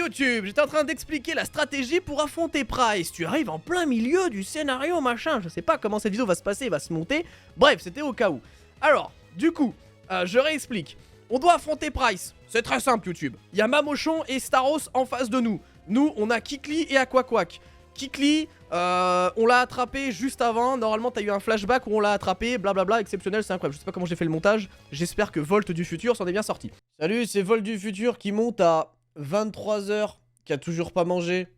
YouTube, j'étais en train d'expliquer la stratégie pour affronter Price. Tu arrives en plein milieu du scénario, machin. Je sais pas comment cette vidéo va se passer, va se monter. Bref, c'était au cas où. Alors, du coup, je réexplique. On doit affronter Price. C'est très simple, YouTube. Il y a Mamochon et Staros en face de nous. Nous, on a Kikli et Aquaquack. Kikli, on l'a attrapé juste avant. Normalement, t'as eu un flashback où on l'a attrapé. Blablabla, exceptionnel, c'est incroyable. Je sais pas comment j'ai fait le montage. J'espère que Volt du futur s'en est bien sorti. Salut, c'est Volt du futur qui monte à 23 h, qui a toujours pas mangé.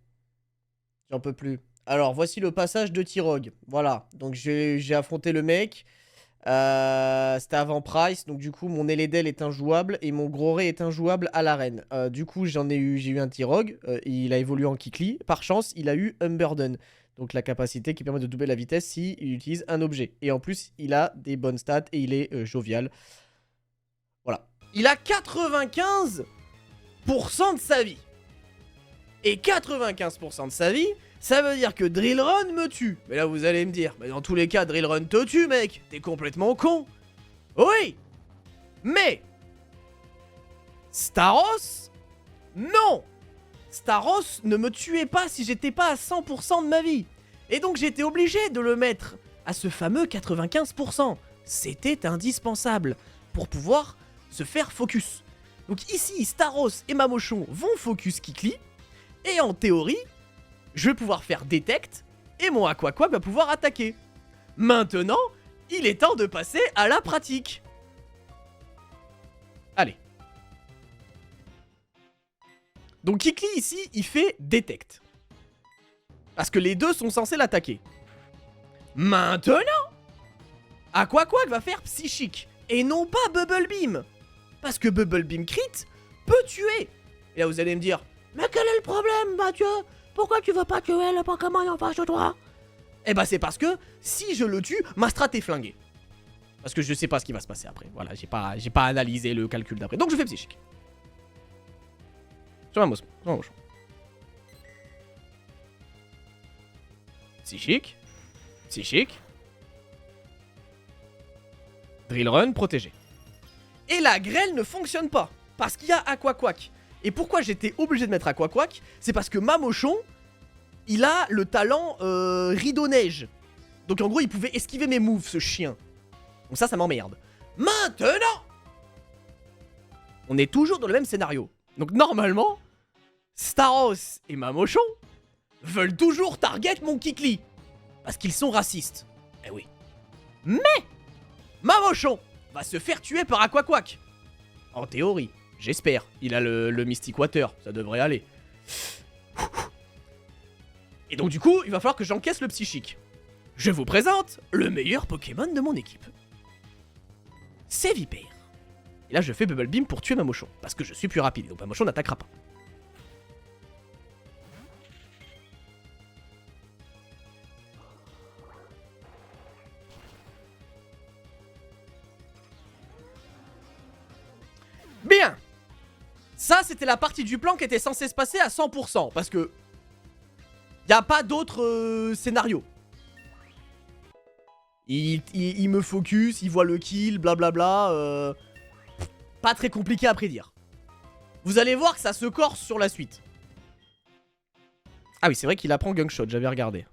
J'en peux plus. Alors, voici le passage de Tirog. Voilà, donc j'ai affronté le mec. C'était avant Price, donc du coup mon Eledel est injouable et mon Groré est injouable à l'arène. Du coup j'ai eu un Tirog, il a évolué en Kikli. Par chance, il a eu Unburden, donc la capacité qui permet de doubler la vitesse s'il utilise un objet. Et en plus, il a des bonnes stats et il est jovial. Voilà. Il a 95% de sa vie. Et 95% de sa vie, ça veut dire que Drillrun me tue. Mais là, vous allez me dire, mais dans tous les cas, Drillrun te tue, mec. T'es complètement con. Oui. Mais Staros, non. Staros ne me tuait pas si j'étais pas à 100% de ma vie. Et donc, j'étais obligé de le mettre à ce fameux 95%. C'était indispensable pour pouvoir se faire focus. Donc ici, Staros et Mamochon vont focus Kikli. Et en théorie, je vais pouvoir faire Detect et mon Aquaquack va pouvoir attaquer. Maintenant, il est temps de passer à la pratique. Allez. Donc Kikli ici, il fait Detect. Parce que les deux sont censés l'attaquer. Maintenant, Aquaquack va faire Psychique et non pas Bubble Beam. Parce que Bubble Beam crit peut tuer. Et là vous allez me dire, mais quel est le problème, Mathieu? Pourquoi tu veux pas tuer le Pokémon en face de toi? Eh bah c'est parce que si je le tue, ma strat est flinguée. Parce que je sais pas ce qui va se passer après. Voilà, j'ai pas analysé le calcul d'après. Donc je fais Psychique. Sur un moche. Psychique. Psychique. Drillrun protégé. Et la grêle ne fonctionne pas. Parce qu'il y a Aquaquack. Et pourquoi j'étais obligé de mettre Aquaquack? C'est parce que Mamochon, il a le talent Rideau Neige. Donc en gros, il pouvait esquiver mes moves, ce chien. Donc ça m'emmerde. Maintenant, on est toujours dans le même scénario. Donc normalement, Staros et Mamochon veulent toujours target mon Kikli. Parce qu'ils sont racistes. Eh oui. Mais Mamochon va se faire tuer par Aquaquack. En théorie. J'espère. Il a le Mystic Water. Ça devrait aller. Et donc du coup, il va falloir que j'encaisse le Psychique. Je vous présente le meilleur Pokémon de mon équipe. C'est Vipère. Et là, je fais Bubble Beam pour tuer Mamochon. Parce que je suis plus rapide. Donc Mamochon n'attaquera pas. Bien. Ça, c'était la partie du plan qui était censée se passer à 100%. Parce que y a pas d'autre scénario. Il me focus, il voit le kill, blablabla. Pas très compliqué à prédire. Vous allez voir que ça se corse sur la suite. Ah oui, c'est vrai qu'il apprend Gungshot, j'avais regardé.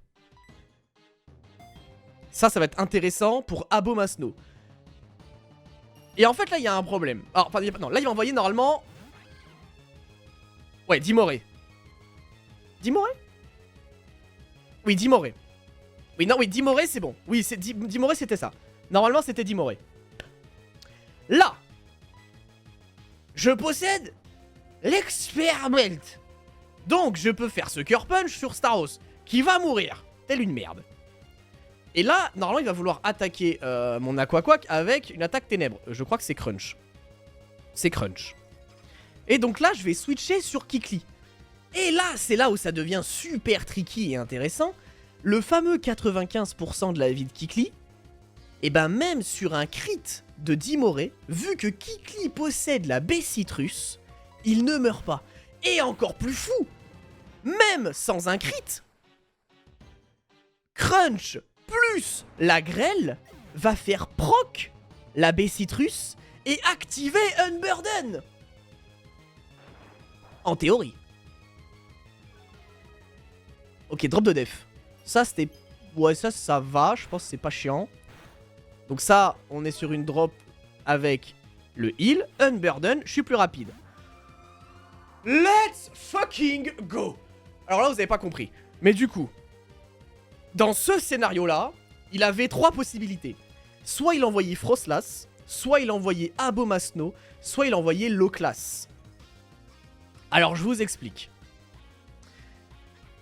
Ça va être intéressant pour Abomasno. Et en fait, là, il y a un problème. Alors, enfin, non, là, il va envoyer normalement... Ouais, Dimoré. Dimoré? Oui, Dimoré. Oui, non, oui, Dimoré, c'est bon. Oui, Dimoré, c'était ça. Normalement, c'était Dimoré. Là, je possède l'Experiment. Donc, je peux faire Sucker Punch sur Staros, qui va mourir, telle une merde. Et là, normalement, il va vouloir attaquer mon Aquaquack avec une attaque ténèbres. Je crois que c'est Crunch. C'est Crunch. Et donc là, je vais switcher sur Kikli. Et là, c'est là où ça devient super tricky et intéressant. Le fameux 95% de la vie de Kikli, et ben même sur un crit de Dimoré, vu que Kikli possède la baie citrus, il ne meurt pas. Et encore plus fou, même sans un crit, Crunch plus la grêle va faire proc la baie citrus et activer Unburden. En théorie. Ok, drop de def. Ça, c'était... Ouais, ça va. Je pense que c'est pas chiant. Donc ça, on est sur une drop avec le heal. Unburden, je suis plus rapide. Let's fucking go. Alors là, vous avez pas compris. Mais du coup, dans ce scénario-là, il avait 3 possibilités. Soit il envoyait Frostlass, soit il envoyait Abomasnow, soit il envoyait Loclas. Alors je vous explique.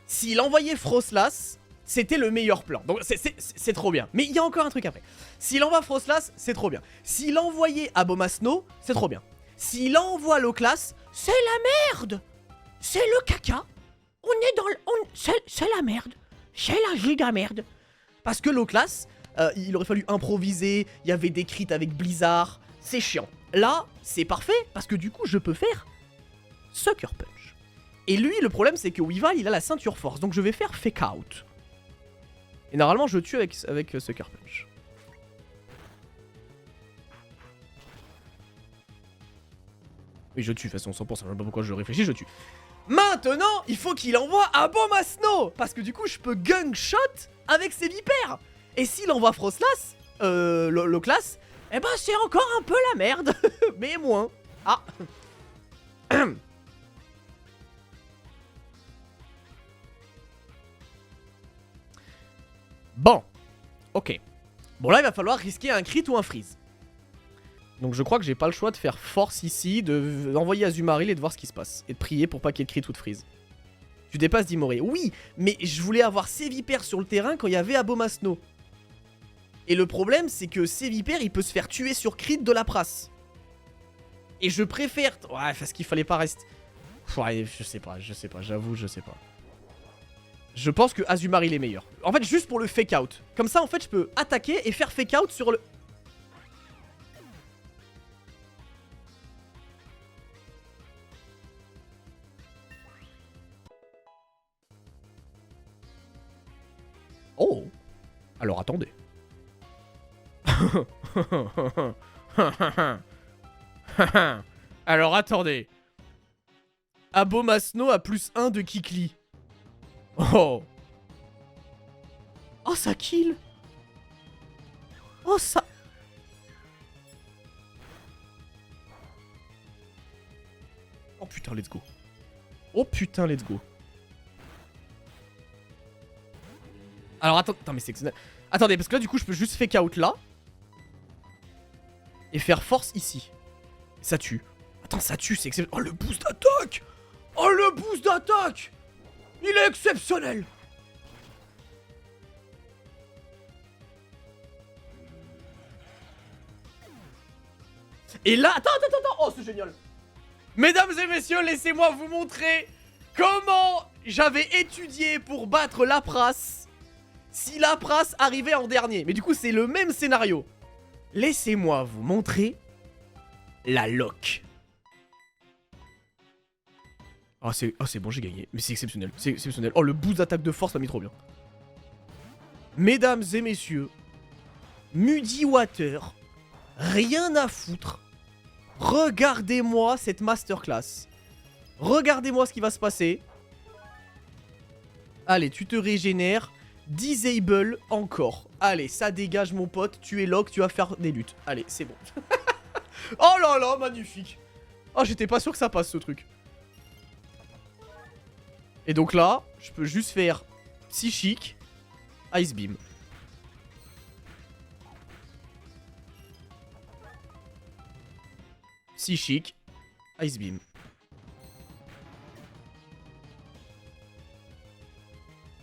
S'il envoyait Frostlass, c'était le meilleur plan. Donc c'est trop bien. Mais il y a encore un truc après. S'il envoie Frostlass, c'est trop bien. S'il envoyait Abomasnow, c'est trop bien. S'il envoie Loclas, c'est la merde. C'est le caca. On est dans le... C'est la merde. C'est la giga merde. Parce que Loclas, il aurait fallu improviser, il y avait des crits avec Blizzard, c'est chiant. Là, c'est parfait, parce que du coup, je peux faire Sucker Punch. Et lui, le problème, c'est que Weavile, il a la ceinture force, donc je vais faire Fake Out. Et normalement, je tue avec Sucker Punch. Oui, je tue, de toute façon, 100%, je sais pas pourquoi je réfléchis, je tue. Maintenant, il faut qu'il envoie Abomasnow, parce que du coup, je peux gunshot avec ses vipères. Et s'il envoie Frostlass, Loclas, eh ben c'est encore un peu la merde. Mais moins. Ah. Bon. Ok. Bon là, il va falloir risquer un crit ou un freeze. Donc je crois que j'ai pas le choix de faire force ici, d'envoyer Azumarill et de voir ce qui se passe. Et de prier pour pas qu'il y ait de crit ou de freeze. Tu dépasses d'Imoré. Oui, mais je voulais avoir Sévipère sur le terrain quand il y avait Abomasnow. Et le problème, c'est que Sévipère, il peut se faire tuer sur crit de la prasse. Et je préfère... Ouais, parce qu'il fallait pas rester... Ouais, je sais pas, j'avoue, je sais pas. Je pense que Azumarill est meilleur. En fait, juste pour le fake out. Comme ça, en fait, je peux attaquer et faire fake out sur le... Oh. Alors, attendez. Alors attendez. Abomasnow a +1 de Kikli. Oh. Oh, ça kill. Oh, ça... Oh putain, let's go. Oh putain, let's go. Alors attends, mais c'est... Attendez, parce que là du coup je peux juste fake out là. Et faire force ici. Ça tue. Attends, ça tue, c'est exceptionnel. Oh le boost d'attaque. Oh le boost d'attaque. Il est exceptionnel. Et là, attends. Oh c'est génial. Mesdames et messieurs, laissez-moi vous montrer comment j'avais étudié pour battre Lapras si Lapras arrivait en dernier. Mais du coup, c'est le même scénario. Laissez-moi vous montrer la lock. Oh, c'est bon, j'ai gagné. Mais c'est exceptionnel. C'est exceptionnel. Oh, le boost d'attaque de force m'a mis trop bien. Mesdames et messieurs, Muddy Water, rien à foutre. Regardez-moi cette masterclass. Regardez-moi ce qui va se passer. Allez, tu te régénères. Disable encore. Allez, ça dégage mon pote. Tu es lock, tu vas faire des luttes. Allez, c'est bon. Oh là là, magnifique. Oh, j'étais pas sûr que ça passe ce truc. Et donc là, je peux juste faire Psychique, Ice Beam. Psychique, Ice Beam.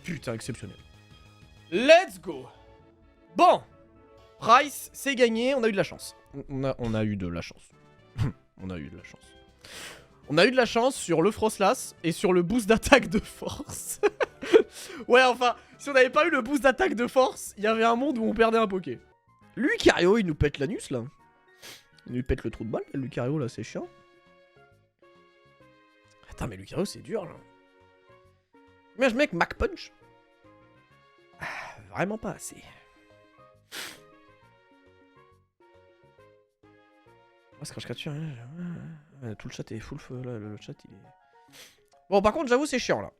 Putain, exceptionnel. Let's go. Bon. Price, c'est gagné, on a eu de la chance. On a eu de la chance. On a eu de la chance. On a eu de la chance sur le Frostlass et sur le boost d'attaque de force. Ouais, enfin, si on n'avait pas eu le boost d'attaque de force, il y avait un monde où on perdait un Poké. Lucario, il nous pète l'anus, là. Il nous pète le trou de balle, Lucario, là, c'est chiant. Attends, mais Lucario, c'est dur, là. Mais je mec, Mac Punch. Vraiment pas assez. Moi, Scratch Catcher, tout le chat est full feu, là, le chat, il est... Bon, par contre, j'avoue, c'est chiant, là.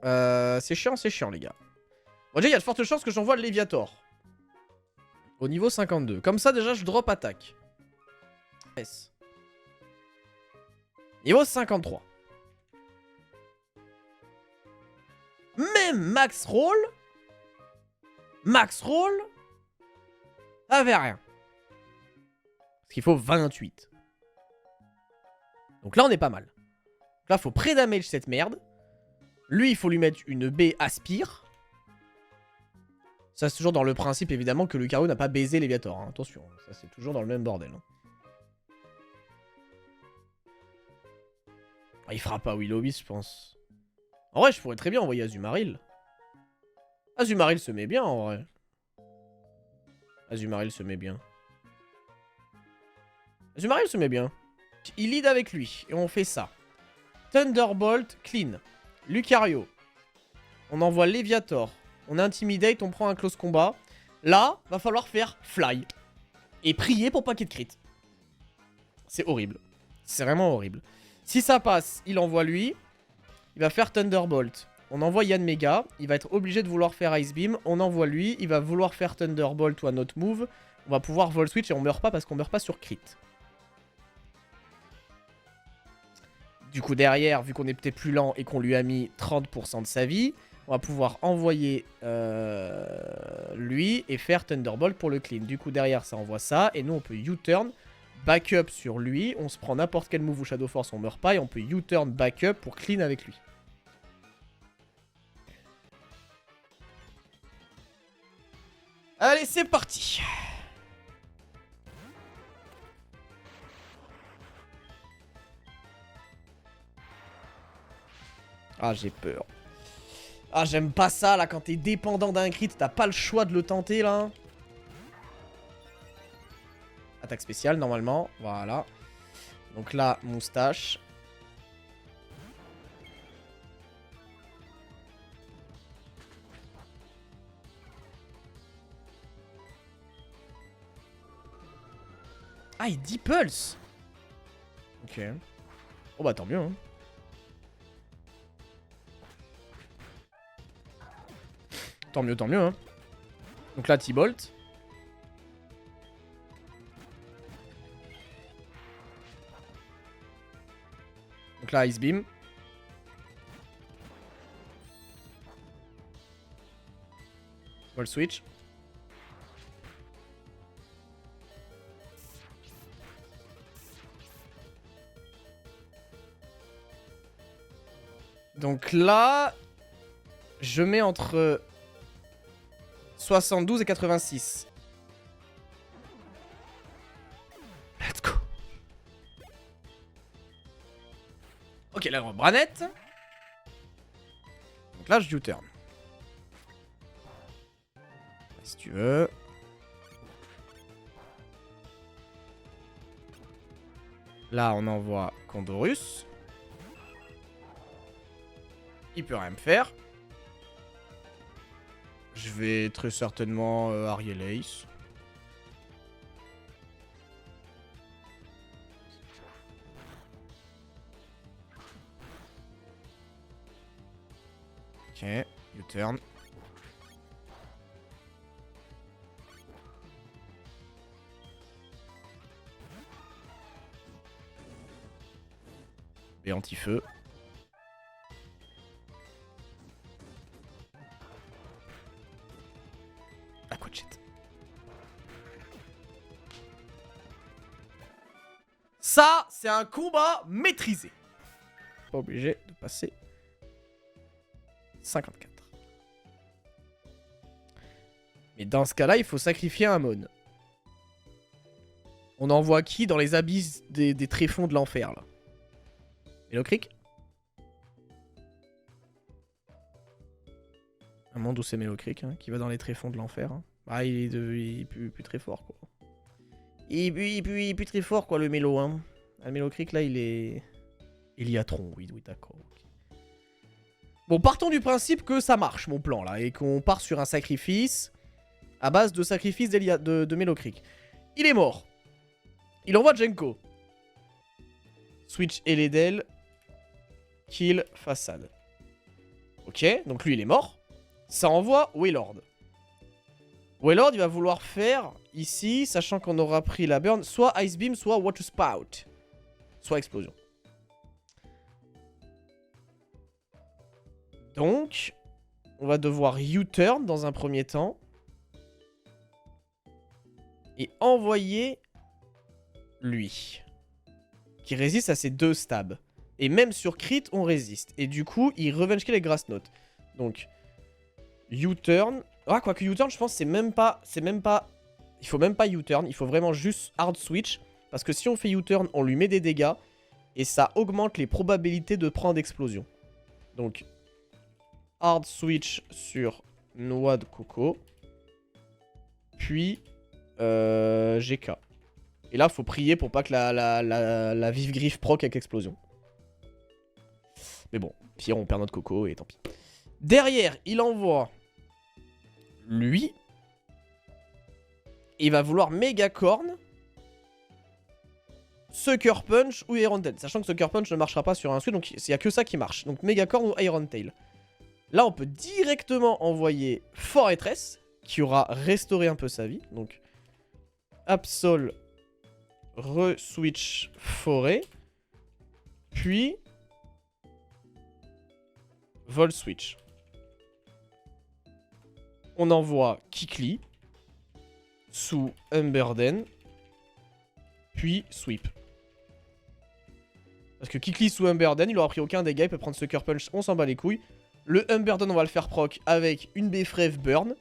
C'est chiant, les gars. Bon, déjà, il y a de fortes chances que j'envoie le Léviator. Au niveau 52. Comme ça, déjà, je drop attaque. S. Niveau 53. Même max roll. Avait rien. Parce qu'il faut 28. Donc là, on est pas mal. Donc là, faut pré-damage cette merde. Lui, il faut lui mettre une B aspire. Ça, c'est toujours dans le principe, évidemment, que Lucario n'a pas baisé Léviator. Hein. Attention, ça, c'est toujours dans le même bordel. Hein. Ah, il fera pas Willow-Beast, je pense. En vrai, je pourrais très bien envoyer Azumarill. Azumarill se met bien, en vrai. Azumarill se met bien. Azumarill se met bien. Il lead avec lui. Et on fait ça. Thunderbolt, clean. Lucario. On envoie Léviator. On intimidate, on prend un close combat. Là, va falloir faire fly. Et prier pour pas qu'il de crit. C'est horrible. C'est vraiment horrible. Si ça passe, il envoie lui. Il va faire Thunderbolt. On envoie Yanmega. Il va être obligé de vouloir faire Ice Beam. On envoie lui. Il va vouloir faire Thunderbolt ou un autre move. On va pouvoir Vol Switch et on meurt pas parce qu'on meurt pas sur crit. Du coup, derrière, vu qu'on est peut-être plus lent et qu'on lui a mis 30% de sa vie, on va pouvoir envoyer lui et faire Thunderbolt pour le clean. Du coup, derrière, ça envoie ça. Et nous, on peut U-turn, backup sur lui. On se prend n'importe quel move ou Shadow Force, on meurt pas. Et on peut U-turn, backup pour clean avec lui. Allez, c'est parti. Ah, j'ai peur. Ah, j'aime pas ça, là, quand t'es dépendant d'un crit, t'as pas le choix de le tenter, là. Attaque spéciale, normalement. Voilà. Donc là, moustache. Ah, il dit pulse. Ok. Oh bah, tant mieux, hein. Tant mieux, hein. Donc là, T-Bolt. Donc là, Ice Beam. Vol Switch. Donc là, je mets entre 72 et 86. Let's go. Ok, là, on Branette. Donc là, je U-turn. Si tu veux. Là, on envoie Condorus. Il peut rien me faire. Je vais très certainement Ariel Ace. Ok, U-turn. Et anti-feu. Ah, quoi de shit. Ça, c'est un combat maîtrisé. Pas obligé de passer 54. Mais dans ce cas-là, il faut sacrifier un Mon. On envoie qui dans les abysses des tréfonds de l'enfer, là? Mélocreek? Un monde où c'est Mélocreek, hein, qui va dans les tréfonds de l'enfer. Hein. Ah, il est plus très fort, quoi. Il est plus très fort, quoi, le Mélo, hein. Le Mélocreek, là, il est... Iliatron, oui, d'accord. Okay. Bon, partons du principe que ça marche, mon plan, là, et qu'on part sur un sacrifice à base de sacrifice de Mélocreek. Il est mort. Il envoie Jenko. Switch Eledel. Kill façade. Ok, donc lui il est mort. Ça envoie Wailord. Wailord il va vouloir faire ici, sachant qu'on aura pris la burn, soit Ice Beam, soit Water Spout. Soit explosion. Donc, on va devoir U-turn dans un premier temps. Et envoyer lui. Qui résiste à ces 2 stabs. Et même sur crit, on résiste. Et du coup, il revenge kill les grass notes. Donc, U-turn. Ah, quoique U-turn, je pense, c'est même pas... Il faut même pas U-turn. Il faut vraiment juste hard switch. Parce que si on fait U-turn, on lui met des dégâts. Et ça augmente les probabilités de prendre explosion. Donc, hard switch sur noix de coco. Puis, GK. Et là, faut prier pour pas que la vive griffe proc avec explosion. Mais bon, pire, on perd notre coco et tant pis. Derrière, il envoie lui. Il va vouloir Megacorn, Sucker Punch ou Iron Tail. Sachant que Sucker Punch ne marchera pas sur un switch, donc il n'y a que ça qui marche. Donc Megacorn ou Iron Tail. Là, on peut directement envoyer Fortress, qui aura restauré un peu sa vie. Donc, Absol, re-switch Forêt. Puis, Vol Switch. On envoie Kikli sous Humberden. Puis Sweep. Parce que Kikli sous Humberden, il aura pris aucun dégât, il peut prendre Sucker Punch, on s'en bat les couilles. Le Humberden, on va le faire proc avec une Befrave Burn.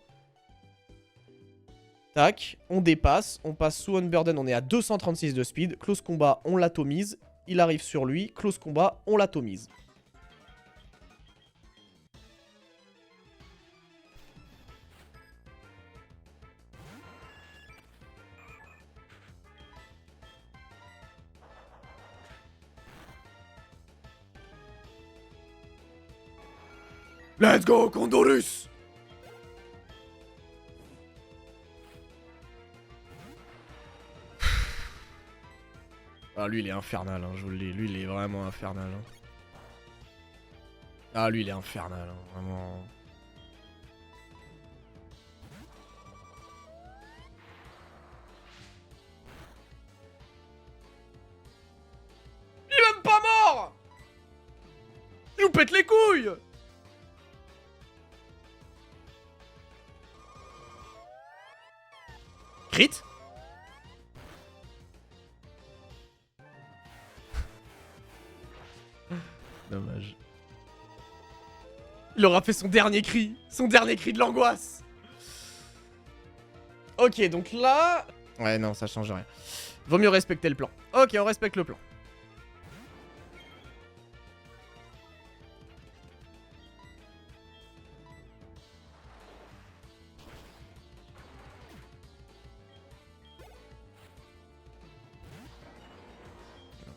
Tac, on dépasse, on passe sous Humberden, on est à 236 de speed. Close combat, on l'atomise. Il arrive sur lui, close combat, on l'atomise. Let's go, Condorus! Ah, lui, il est infernal, hein, je vous le dis. Lui, il est vraiment infernal. Hein. Ah, lui, il est infernal, hein, vraiment. Il est même pas mort! Il nous pète les couilles! Crit? Dommage. Il aura fait son dernier cri de l'angoisse. Ok, donc là... Ouais, non, ça change rien. Vaut mieux respecter le plan. Ok, on respecte le plan.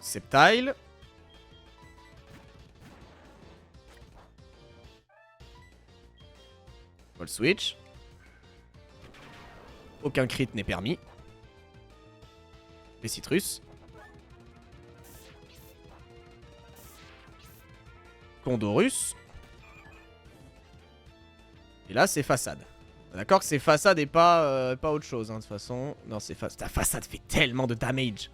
Sceptile. Vol switch. Aucun crit n'est permis. Les citrus. Condorus. Et là, c'est façade. D'accord que c'est façade et pas autre chose, hein, de toute façon. Non, c'est façade. Ta façade fait tellement de damage.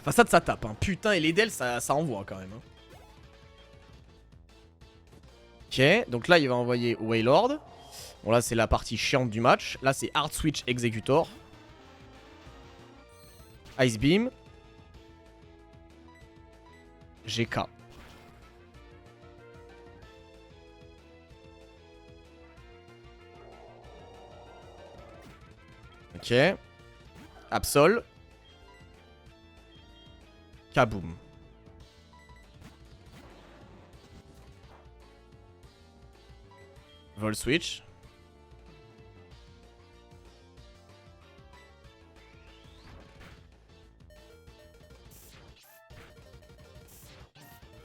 Façade, ça tape, hein. Putain, et les Del, ça envoie quand même. Hein. Ok, donc là, il va envoyer Wailord. Bon, là, c'est la partie chiante du match. Là, c'est Hard Switch Executor. Ice Beam. GK. Ok. Absol. Kaboom. Vol switch.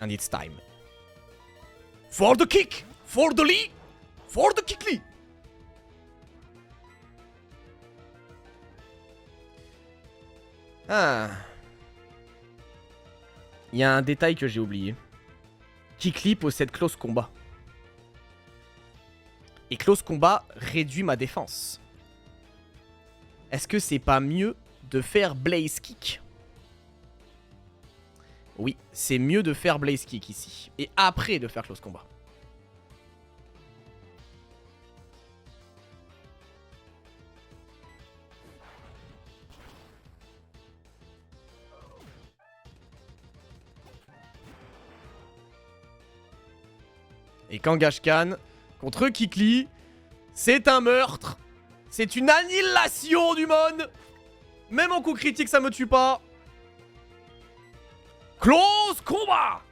And it's time. For the kick! For the Lee! For the kick Lee! Ah. Il y a un détail que j'ai oublié. Kikli possède Close Combat. Et Close Combat réduit ma défense. Est-ce que c'est pas mieux de faire Blaze Kick? Oui, c'est mieux de faire Blaze Kick ici. Et après de faire Close Combat. Et Kangaskhan contre Kikli, c'est un meurtre. C'est une annihilation du monde. Même en coup critique, ça me tue pas. Close Combat.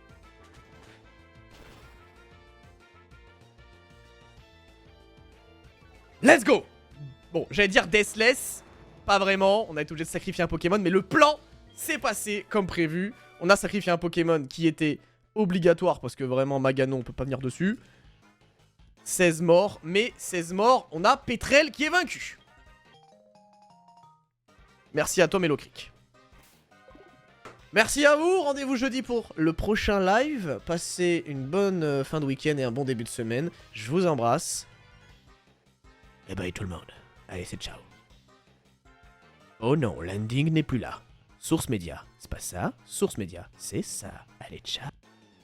Let's go. Bon, j'allais dire Deathless. Pas vraiment, on a été obligé de sacrifier un Pokémon. Mais le plan s'est passé comme prévu. On a sacrifié un Pokémon qui était obligatoire parce que vraiment Magano on peut pas venir dessus. 16 morts, mais 16 morts, on a Petrel qui est vaincu. Merci à toi Mélocric. Merci à vous, rendez-vous jeudi pour le prochain live. Passez une bonne fin de week-end et un bon début de semaine. Je vous embrasse. Et bye tout le monde. Allez, c'est ciao. Oh non, Landing n'est plus là. Source Média, c'est pas ça. Source Média, c'est ça. Allez, ciao.